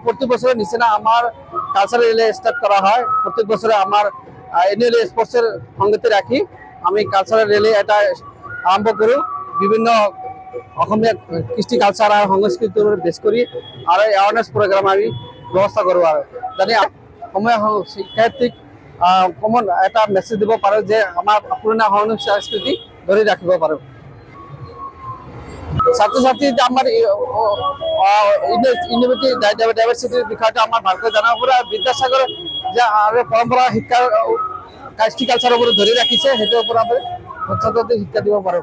প্রতি বছরের নিচে না আমার কালচারাল রিলে স্টার্ট করা হয়। প্রত্যেক বছরে আমার এনুয়াল স্পোর্টসের সঙ্গতি রাখি। আমি কালচারাল রিলে এটা আরম্ভ করি বিভিন্ন অসমীয়া কৃষ্টি কালচার আর সংস্কৃতির বেশ করি আর এৱাৰনেছ প্রোগ্রাম আমি ব্যবস্থা করব আর জানি সময় শিক্ষার্থীক কমন এটা মেসেজ দিব পাৰো যে আমার পুরোনো সংস্কৃতি ধরে রাখিব পাৰো। ছাত্র ছাত্রী আমার ইউনিভার্সিটি ডাইভার্সিটির বিষয়টা আমার ভালকৈ জানা পৰে। বিদ্যাসাগর যে পরম্পরা শিক্ষার কৃষ্টি কালচারের উপরে ধরে রাখিছে সেইটোৰ ওপৰত আমি ছাত্র ছাত্রীক শিক্ষা দিব পাৰো।